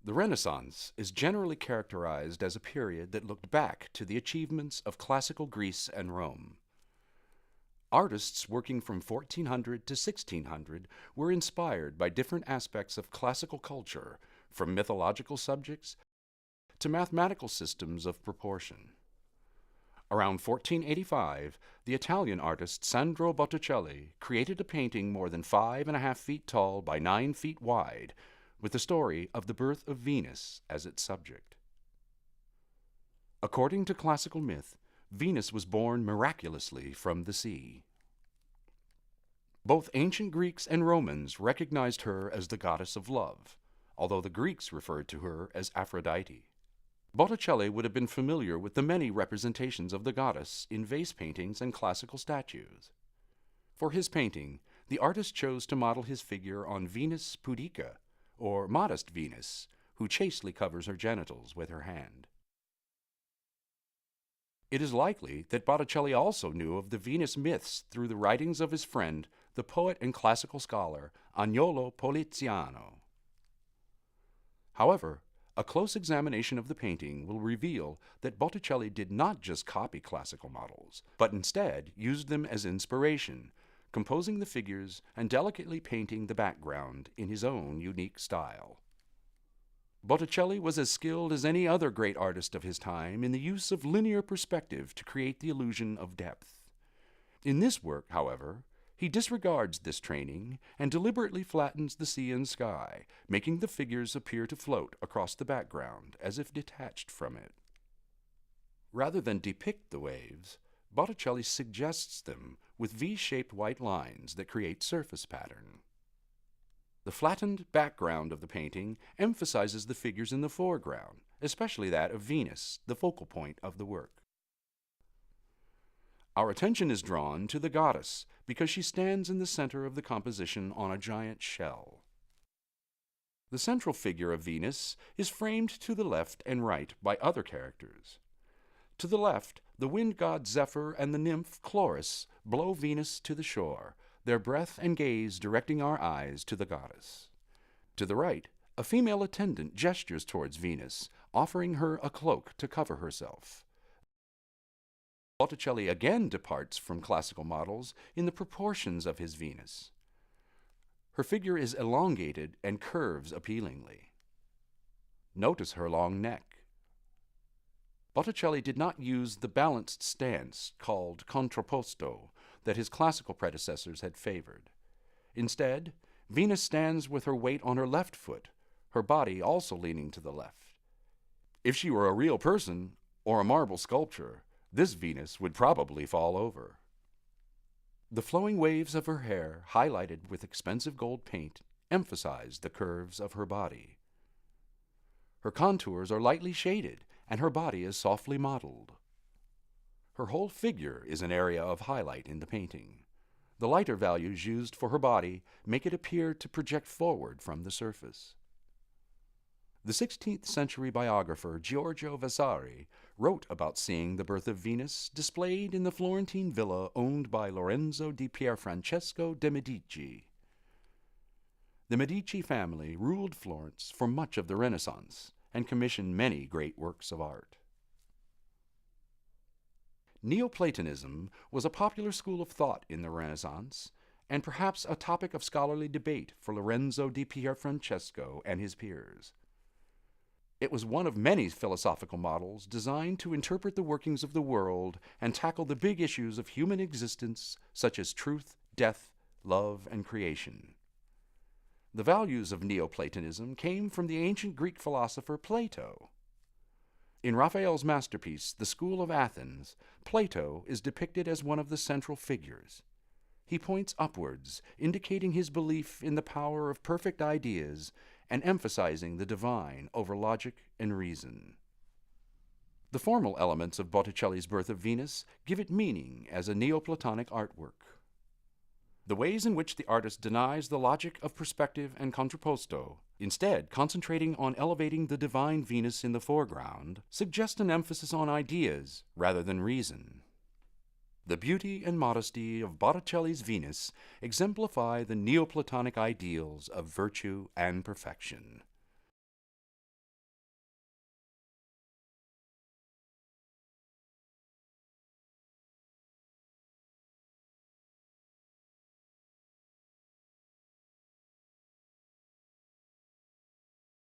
The Renaissance is generally characterized as a period that looked back to the achievements of classical Greece and Rome. Artists working from 1400 to 1600 were inspired by different aspects of classical culture, from mythological subjects to mathematical systems of proportion. Around 1485, the Italian artist Sandro Botticelli created a painting more than 5.5 feet tall by 9 feet wide, with the story of the birth of Venus as its subject. According to classical myth, Venus was born miraculously from the sea. Both ancient Greeks and Romans recognized her as the goddess of love, although the Greeks referred to her as Aphrodite. Botticelli would have been familiar with the many representations of the goddess in vase paintings and classical statues. For his painting, the artist chose to model his figure on Venus Pudica, or modest Venus, who chastely covers her genitals with her hand. It is likely that Botticelli also knew of the Venus myths through the writings of his friend, the poet and classical scholar Agnolo Poliziano. However, a close examination of the painting will reveal that Botticelli did not just copy classical models, but instead used them as inspiration, composing the figures and delicately painting the background in his own unique style. Botticelli was as skilled as any other great artist of his time in the use of linear perspective to create the illusion of depth. In this work, however, he disregards this training and deliberately flattens the sea and sky, making the figures appear to float across the background as if detached from it. Rather than depict the waves, Botticelli suggests them with V-shaped white lines that create surface pattern. The flattened background of the painting emphasizes the figures in the foreground, especially that of Venus, the focal point of the work. Our attention is drawn to the goddess because she stands in the center of the composition on a giant shell. The central figure of Venus is framed to the left and right by other characters. To the left, the wind god Zephyr and the nymph Chloris blow Venus to the shore, their breath and gaze directing our eyes to the goddess. To the right, a female attendant gestures towards Venus, offering her a cloak to cover herself. Botticelli again departs from classical models in the proportions of his Venus. Her figure is elongated and curves appealingly. Notice her long neck. Botticelli did not use the balanced stance called contrapposto that his classical predecessors had favored. Instead, Venus stands with her weight on her left foot, her body also leaning to the left. If she were a real person or a marble sculpture, this Venus would probably fall over. The flowing waves of her hair, highlighted with expensive gold paint, emphasize the curves of her body. Her contours are lightly shaded, and her body is softly modeled. Her whole figure is an area of highlight in the painting. The lighter values used for her body make it appear to project forward from the surface. The 16th century biographer Giorgio Vasari wrote about seeing the birth of Venus displayed in the Florentine villa owned by Lorenzo di Pierfrancesco de' Medici. The Medici family ruled Florence for much of the Renaissance and commissioned many great works of art. Neoplatonism was a popular school of thought in the Renaissance and perhaps a topic of scholarly debate for Lorenzo di Pierfrancesco and his peers. It was one of many philosophical models designed to interpret the workings of the world and tackle the big issues of human existence, such as truth, death, love, and creation. The values of Neoplatonism came from the ancient Greek philosopher Plato. In Raphael's masterpiece, The School of Athens, Plato is depicted as one of the central figures. He points upwards, indicating his belief in the power of perfect ideas and emphasizing the divine over logic and reason. The formal elements of Botticelli's Birth of Venus give it meaning as a Neoplatonic artwork. The ways in which the artist denies the logic of perspective and contrapposto, instead concentrating on elevating the divine Venus in the foreground, suggest an emphasis on ideas rather than reason. The beauty and modesty of Botticelli's Venus exemplify the Neoplatonic ideals of virtue and perfection.